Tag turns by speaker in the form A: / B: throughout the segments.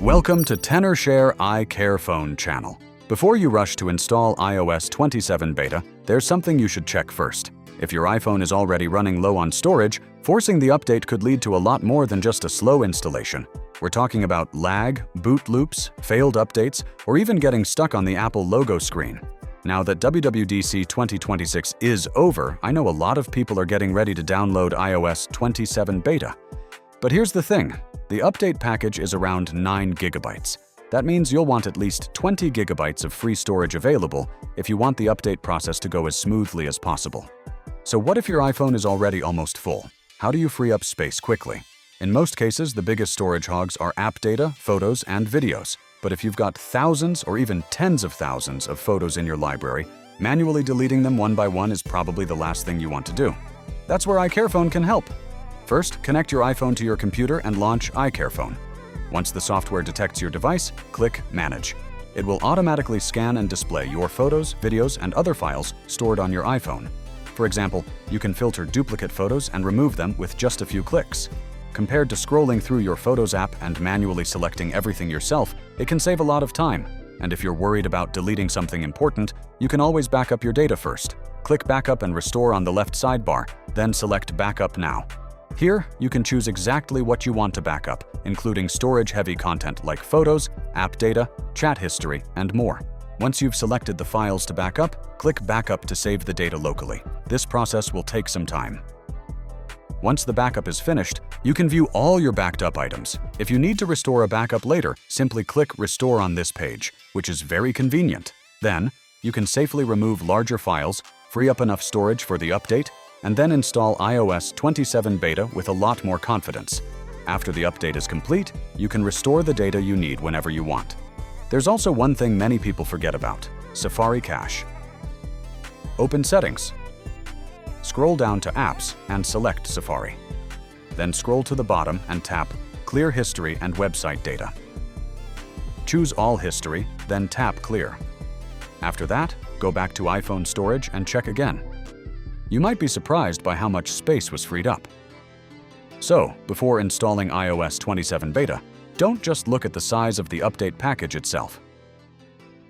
A: Welcome to Tenorshare iCareFone channel. Before you rush to install iOS 27 beta, there's something you should check first. If your iPhone is already running low on storage, forcing the update could lead to a lot more than just a slow installation. We're talking about lag, boot loops, failed updates, or even getting stuck on the Apple logo screen. Now that WWDC 2026 is over, I know a lot of people are getting ready to download iOS 27 beta. But here's the thing. The update package is around 9 gigabytes. That means you'll want at least 20 gigabytes of free storage available if you want the update process to go as smoothly as possible. So what if your iPhone is already almost full? How do you free up space quickly? In most cases, the biggest storage hogs are app data, photos, and videos. But if you've got thousands or even tens of thousands of photos in your library, manually deleting them one by one is probably the last thing you want to do. That's where iCareFone can help. First, connect your iPhone to your computer and launch iCareFone. Once the software detects your device, click Manage. It will automatically scan and display your photos, videos, and other files stored on your iPhone. For example, you can filter duplicate photos and remove them with just a few clicks. Compared to scrolling through your Photos app and manually selecting everything yourself, it can save a lot of time. And if you're worried about deleting something important, you can always back up your data first. Click Backup and Restore on the left sidebar, then select Backup Now. Here, you can choose exactly what you want to back up, including storage-heavy content like photos, app data, chat history, and more. Once you've selected the files to back up, click Backup to save the data locally. This process will take some time. Once the backup is finished, you can view all your backed up items. If you need to restore a backup later, simply click Restore on this page, which is very convenient. Then, you can safely remove larger files, free up enough storage for the update, and then install iOS 27 beta with a lot more confidence. After the update is complete, you can restore the data you need whenever you want. There's also one thing many people forget about: Safari Cache. Open Settings. Scroll down to Apps and select Safari. Then scroll to the bottom and tap Clear History and Website Data. Choose All History, then tap Clear. After that, go back to iPhone storage and check again. You might be surprised by how much space was freed up. So, before installing iOS 27 beta, don't just look at the size of the update package itself.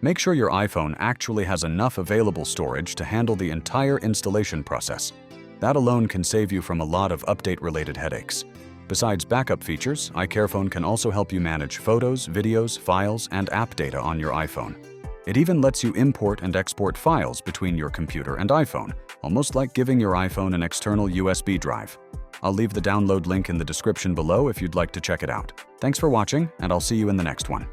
A: Make sure your iPhone actually has enough available storage to handle the entire installation process. That alone can save you from a lot of update-related headaches. Besides backup features, iCareFone can also help you manage photos, videos, files, and app data on your iPhone. It even lets you import and export files between your computer and iPhone, almost like giving your iPhone an external USB drive. I'll leave the download link in the description below if you'd like to check it out. Thanks for watching, and I'll see you in the next one.